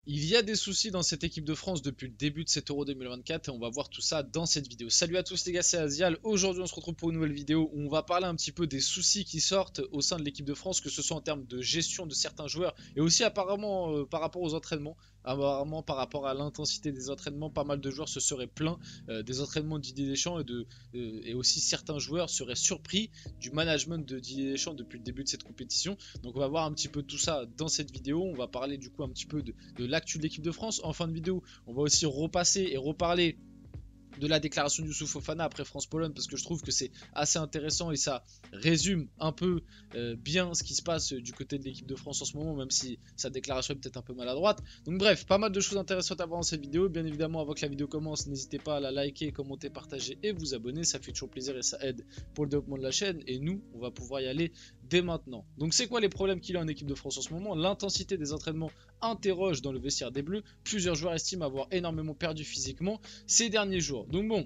Il y a des soucis dans cette équipe de France depuis le début de cet Euro 2024 et on va voir tout ça dans cette vidéo. Salut à tous les gars, c'est Azial. Aujourd'hui on se retrouve pour une nouvelle vidéo où on va parler un petit peu des soucis qui sortent au sein de l'équipe de France, que ce soit en termes de gestion de certains joueurs et aussi apparemment par rapport aux entraînements. Apparemment par rapport à l'intensité des entraînements, pas mal de joueurs se seraient plaints des entraînements de Didier Deschamps et aussi certains joueurs seraient surpris du management de Didier Deschamps depuis le début de cette compétition. Donc on va voir un petit peu tout ça dans cette vidéo. On va parler du coup un petit peu de l'actu de l'équipe de France. En fin de vidéo, on va aussi repasser et reparler de la déclaration de Youssouf Fofana après France-Pologne, parce que je trouve que c'est assez intéressant et ça résume un peu bien ce qui se passe du côté de l'équipe de France en ce moment, même si sa déclaration est peut-être un peu maladroite. Donc bref, pas mal de choses intéressantes à voir dans cette vidéo. Bien évidemment, avant que la vidéo commence, n'hésitez pas à la liker, commenter, partager et vous abonner, ça fait toujours plaisir et ça aide pour le développement de la chaîne, et nous, on va pouvoir y aller dès maintenant. Donc c'est quoi les problèmes qu'il a en équipe de France en ce moment? L'intensité des entraînements interroge dans le vestiaire des Bleus. Plusieurs joueurs estiment avoir énormément perdu physiquement ces derniers jours. Donc bon,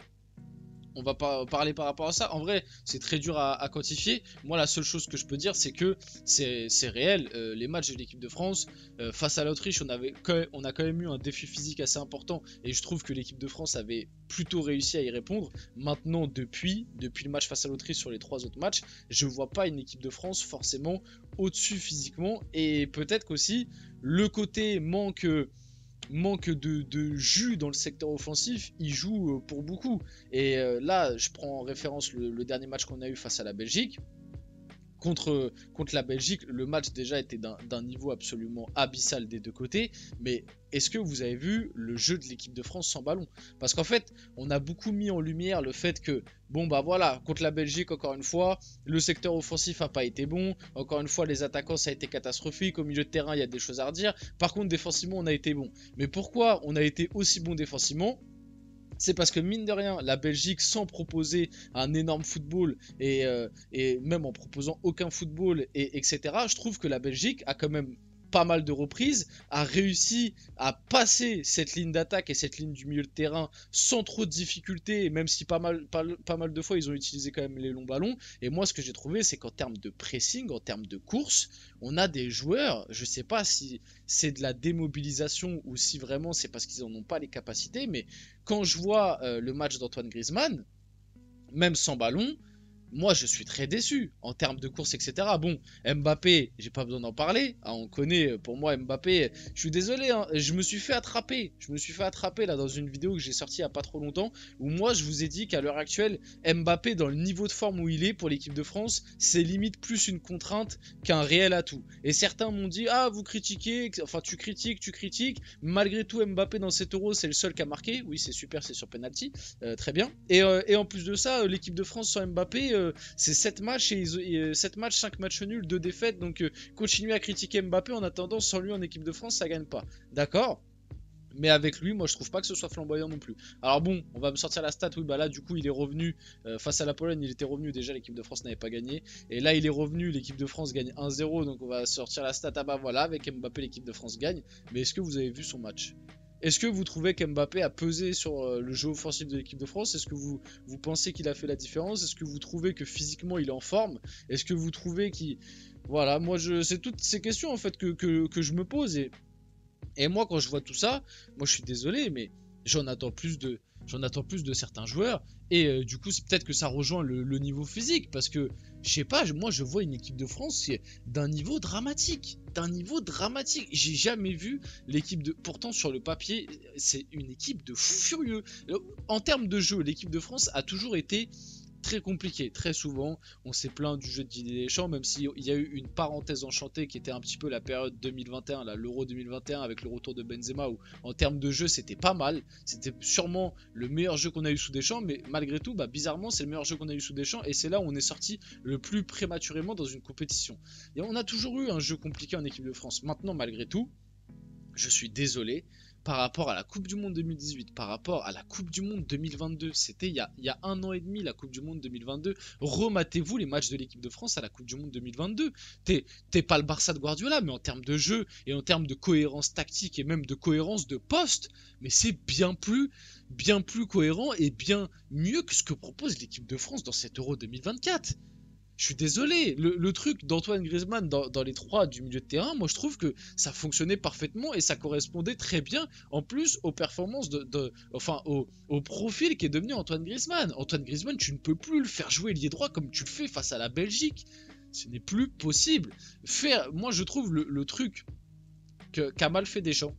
on va pas parler par rapport à ça. En vrai, c'est très dur à quantifier. Moi, la seule chose que je peux dire, c'est que c'est réel. Les matchs de l'équipe de France face à l'Autriche, on a quand même eu un défi physique assez important. Et je trouve que l'équipe de France avait plutôt réussi à y répondre. Maintenant, depuis le match face à l'Autriche sur les 3 autres matchs, je vois pas une équipe de France forcément au-dessus physiquement. Et peut-être qu'aussi, le côté manque de jus dans le secteur offensif, il joue pour beaucoup. Et là, je prends en référence le dernier match qu'on a eu face à la Belgique. Contre la Belgique, le match déjà était d'un niveau absolument abyssal des deux côtés. Mais est-ce que vous avez vu le jeu de l'équipe de France sans ballon? Parce qu'en fait, on a beaucoup mis en lumière le fait que, bon bah voilà, contre la Belgique, encore une fois, le secteur offensif n'a pas été bon. Encore une fois, les attaquants, ça a été catastrophique. Au milieu de terrain, il y a des choses à redire. Par contre, défensivement, on a été bon. Mais pourquoi on a été aussi bon défensivement? C'est parce que mine de rien, la Belgique, sans proposer un énorme football et même en proposant aucun football, etc., je trouve que la Belgique a quand même pas mal de reprises, a réussi à passer cette ligne d'attaque et cette ligne du milieu de terrain sans trop de difficultés, et même si pas mal de fois ils ont utilisé quand même les longs ballons. Et moi, ce que j'ai trouvé, c'est qu'en termes de pressing, en termes de course, on a des joueurs, je sais pas si c'est de la démobilisation ou si vraiment c'est parce qu'ils n'en ont pas les capacités, mais quand je vois le match d'Antoine Griezmann, même sans ballon, moi je suis très déçu en termes de course, etc. Bon, Mbappé, j'ai pas besoin d'en parler, hein, on connaît, pour moi Mbappé, je suis désolé, hein, je me suis fait attraper là dans une vidéo que j'ai sortie il y a pas trop longtemps, où moi je vous ai dit qu'à l'heure actuelle, Mbappé dans le niveau de forme où il est pour l'équipe de France, c'est limite plus une contrainte qu'un réel atout. Et certains m'ont dit, ah vous critiquez, enfin tu critiques, malgré tout Mbappé dans cet Euro c'est le seul qui a marqué, oui c'est super, c'est sur penalty, très bien. Et en plus de ça, l'équipe de France sans Mbappé, c'est 7 matchs, 7 matchs, 5 matchs nuls, 2 défaites. Donc continuez à critiquer Mbappé, en attendant, sans lui en équipe de France, ça gagne pas. D'accord? Mais avec lui, moi je trouve pas que ce soit flamboyant non plus. Alors bon, on va me sortir la stat, oui bah là du coup il est revenu face à la Pologne, il était revenu déjà, l'équipe de France n'avait pas gagné. Et là il est revenu, l'équipe de France gagne 1-0, donc on va sortir la stat, ah bah voilà, avec Mbappé l'équipe de France gagne. Mais est-ce que vous avez vu son match? Est-ce que vous trouvez qu'Mbappé a pesé sur le jeu offensif de l'équipe de France? Est-ce que vous pensez qu'il a fait la différence? Est-ce que vous trouvez que physiquement il est en forme? Est-ce que vous trouvez qu'il... Voilà, moi c'est toutes ces questions en fait que je me pose. Et moi quand je vois tout ça, moi je suis désolé, mais j'en attends plus de certains joueurs. Et du coup c'est peut-être que ça rejoint le niveau physique, parce que je sais pas, moi je vois une équipe de France d'un niveau dramatique, j'ai jamais vu l'équipe de... Pourtant sur le papier c'est une équipe de fous furieux. En termes de jeu, l'équipe de France a toujours été très compliqué. Très souvent, on s'est plaint du jeu de Didier Deschamps, même s'il y a eu une parenthèse enchantée qui était un petit peu la période 2021, l'Euro 2021, avec le retour de Benzema, où en termes de jeu, c'était pas mal. C'était sûrement le meilleur jeu qu'on a eu sous Deschamps, mais malgré tout, bah, bizarrement, c'est le meilleur jeu qu'on a eu sous Deschamps, et c'est là où on est sorti le plus prématurément dans une compétition. Et on a toujours eu un jeu compliqué en équipe de France. Maintenant, malgré tout, je suis désolé, par rapport à la Coupe du Monde 2018, par rapport à la Coupe du Monde 2022, c'était il y a 1 an et demi la Coupe du Monde 2022, rematez-vous les matchs de l'équipe de France à la Coupe du Monde 2022. T'es pas le Barça de Guardiola, mais en termes de jeu et en termes de cohérence tactique et même de cohérence de poste, mais c'est bien plus cohérent et bien mieux que ce que propose l'équipe de France dans cet Euro 2024. je suis désolé, le truc d'Antoine Griezmann dans les trois du milieu de terrain, moi je trouve que ça fonctionnait parfaitement et ça correspondait très bien en plus aux performances enfin au profil qui est devenu Antoine Griezmann. Antoine Griezmann, tu ne peux plus le faire jouer lié droit comme tu le fais face à la Belgique. Ce n'est plus possible. Moi je trouve le truc qu'a mal fait Deschamps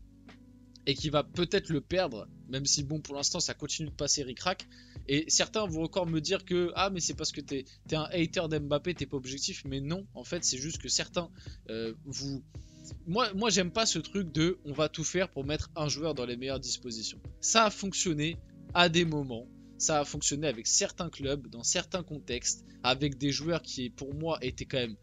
et qui va peut-être le perdre, même si bon pour l'instant ça continue de passer ric-rac. Et certains vont encore me dire que ah mais c'est parce que t'es un hater d'Mbappé, t'es pas objectif, mais non, en fait c'est juste que certains moi j'aime pas ce truc de on va tout faire pour mettre un joueur dans les meilleures dispositions. Ça a fonctionné à des moments, ça a fonctionné avec certains clubs, dans certains contextes, avec des joueurs qui pour moi étaient quand même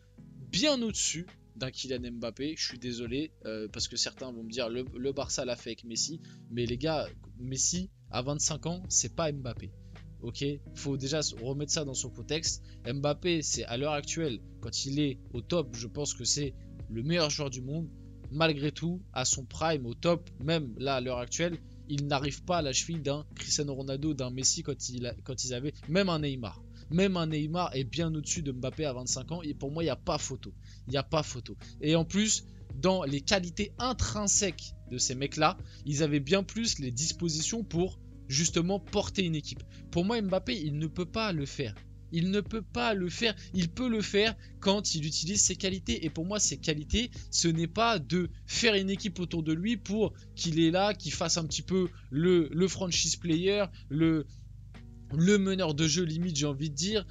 bien au-dessus d'un Kylian Mbappé. Je suis désolé parce que certains vont me dire le Barça l'a fait avec Messi, mais les gars, Messi à 25 ans c'est pas Mbappé. Ok, faut déjà remettre ça dans son contexte. Mbappé, c'est à l'heure actuelle, quand il est au top, je pense que c'est le meilleur joueur du monde. Malgré tout, à son prime, au top, même là à l'heure actuelle, il n'arrive pas à la cheville d'un Cristiano Ronaldo, d'un Messi quand ils avaient, même un Neymar. Même un Neymar est bien au-dessus de Mbappé à 25 ans et pour moi il n'y a pas photo. Il n'y a pas photo. Et en plus, dans les qualités intrinsèques de ces mecs-là, ils avaient bien plus les dispositions pour justement porter une équipe. Pour moi Mbappé il ne peut pas le faire. Il ne peut pas le faire. Il peut le faire quand il utilise ses qualités. Et pour moi, ses qualités, ce n'est pas de faire une équipe autour de lui pour qu'il est là, qu'il fasse un petit peu le franchise player, le meneur de jeu limite j'ai envie de dire,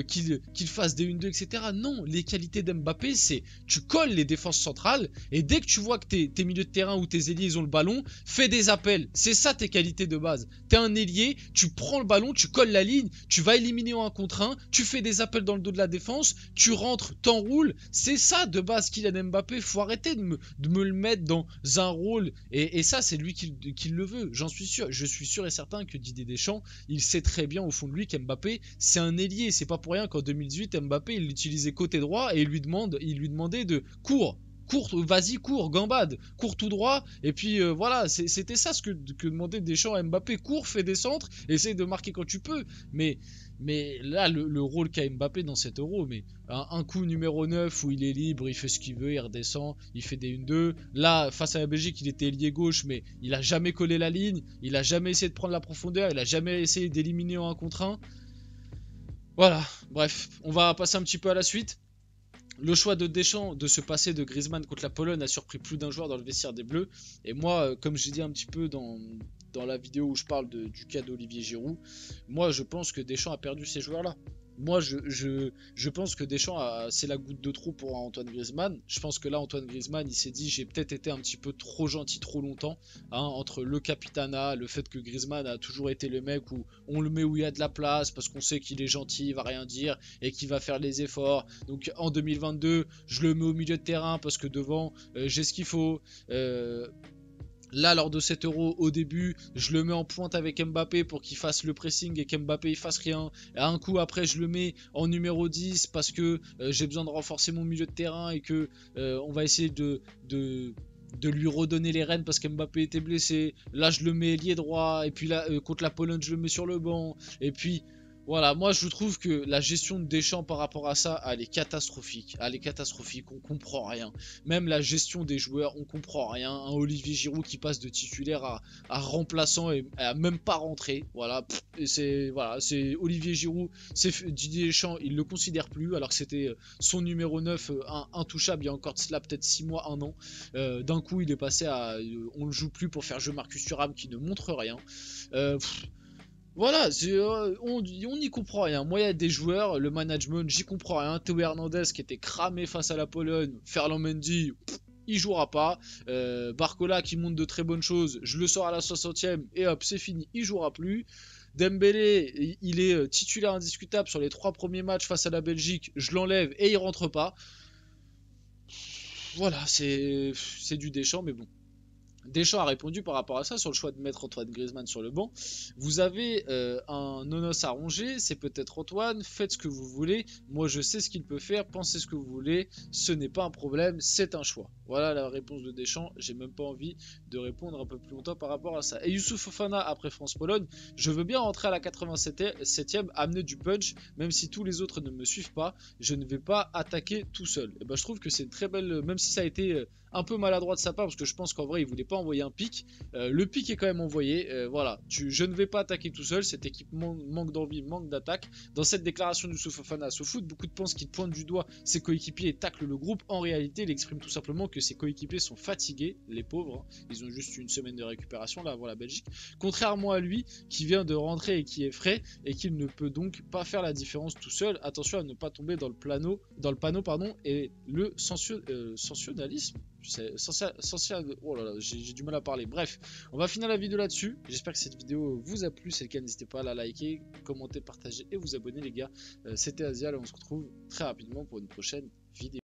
qu'il fasse des 1-2 etc. Non, les qualités d'Mbappé c'est tu colles les défenses centrales et dès que tu vois que tes milieux de terrain ou tes ailiers ils ont le ballon, fais des appels, c'est ça tes qualités de base. T'es un ailier, tu prends le ballon, tu colles la ligne, tu vas éliminer en 1 contre 1, tu fais des appels dans le dos de la défense, tu rentres, t'enroules, c'est ça de base Kylian Mbappé. Faut arrêter de me le mettre dans un rôle et ça c'est lui qui le veut, j'en suis sûr. Je suis sûr et certain que Didier Deschamps il sait très bien au fond de lui qu'Mbappé c'est un ailier. C'est pas pour rien qu'en 2018 Mbappé il l'utilisait côté droit et il lui demandait de cours, vas-y, cours, gambade, cours tout droit. Et puis voilà, c'était ça ce que demandait Deschamps à Mbappé. Cours, fais des centres, essaye de marquer quand tu peux. Mais là, le rôle qu'a Mbappé dans cet Euro, mais un coup numéro 9 où il est libre, il fait ce qu'il veut, il redescend, il fait des 1-2. Là, face à la Belgique, il était ailier gauche, mais il a jamais collé la ligne, il a jamais essayé de prendre la profondeur, il a jamais essayé d'éliminer en 1 contre 1. Voilà, bref, on va passer un petit peu à la suite. Le choix de Deschamps de se passer de Griezmann contre la Pologne a surpris plus d'un joueur dans le vestiaire des Bleus. Et moi, comme j'ai dit un petit peu dans la vidéo où je parle du cas d'Olivier Giroud, moi je pense que Deschamps a perdu ces joueurs-là. Moi je pense que Deschamps c'est la goutte de trop pour Antoine Griezmann. Je pense que là Antoine Griezmann il s'est dit j'ai peut-être été un petit peu trop gentil trop longtemps, hein, entre le capitana, le fait que Griezmann a toujours été le mec où on le met où il y a de la place parce qu'on sait qu'il est gentil, il va rien dire et qu'il va faire les efforts. Donc en 2022 je le mets au milieu de terrain parce que devant j'ai ce qu'il faut. Là, lors de cet Euro, au début, je le mets en pointe avec Mbappé pour qu'il fasse le pressing et qu'Mbappé il fasse rien. Et un coup après, je le mets en numéro 10 parce que j'ai besoin de renforcer mon milieu de terrain et que on va essayer de lui redonner les rênes parce qu'Mbappé était blessé. Là, je le mets ailier droit. Et puis là, contre la Pologne, je le mets sur le banc. Et puis, voilà, moi je trouve que la gestion de Deschamps par rapport à ça, elle est catastrophique. Elle est catastrophique, on comprend rien. Même la gestion des joueurs, on comprend rien. Un Olivier Giroud qui passe de titulaire à remplaçant et à même pas rentrer. Voilà, c'est Olivier Giroud, c'est Didier Deschamps, il le considère plus alors que c'était son numéro 9 intouchable il y a encore de cela peut-être 6 mois, 1 an. D'un coup, il est passé à on le joue plus pour faire jouer Marcus Thuram qui ne montre rien. Voilà, on n'y comprend rien. Moi, il y a des joueurs, le management, j'y comprends rien. Théo Hernandez qui était cramé face à la Pologne, Ferland Mendy, il jouera pas. Barcola qui montre de très bonnes choses, je le sors à la 60e et hop, c'est fini, il jouera plus. Dembélé, il est titulaire indiscutable sur les 3 premiers matchs face à la Belgique, je l'enlève et il rentre pas. Voilà, c'est du Deschamps, mais bon. Deschamps a répondu par rapport à ça sur le choix de mettre Antoine Griezmann sur le banc. Vous avez un nonos à ronger, c'est peut-être Antoine, faites ce que vous voulez, moi je sais ce qu'il peut faire, pensez ce que vous voulez, ce n'est pas un problème, c'est un choix. Voilà la réponse de Deschamps, j'ai même pas envie de répondre un peu plus longtemps par rapport à ça. Et Youssouf Fofana après France-Pologne, je veux bien rentrer à la 87e, amener du punch, même si tous les autres ne me suivent pas, je ne vais pas attaquer tout seul. Et ben je trouve que c'est une très belle, même si ça a été un peu maladroit de sa part, parce que je pense qu'en vrai il voulait pas envoyer un pic. Le pic est quand même envoyé. Voilà, je ne vais pas attaquer tout seul. Cette équipe manque d'envie, manque d'attaque. Dans cette déclaration du Fofana à SoFoot, beaucoup de pensent qu'il pointe du doigt ses coéquipiers et tacle le groupe. En réalité, il exprime tout simplement que ses coéquipiers sont fatigués, les pauvres. Hein. Ils ont juste une semaine de récupération là avant la Belgique. Contrairement à lui, qui vient de rentrer et qui est frais et qu'il ne peut donc pas faire la différence tout seul. Attention à ne pas tomber dans le panneau et le sensationnalisme. Oh là là, j'ai du mal à parler. Bref, on va finir la vidéo là-dessus. J'espère que cette vidéo vous a plu. Si c'est le cas, n'hésitez pas à la liker, commenter, partager et vous abonner les gars. C'était Asial et on se retrouve très rapidement pour une prochaine vidéo.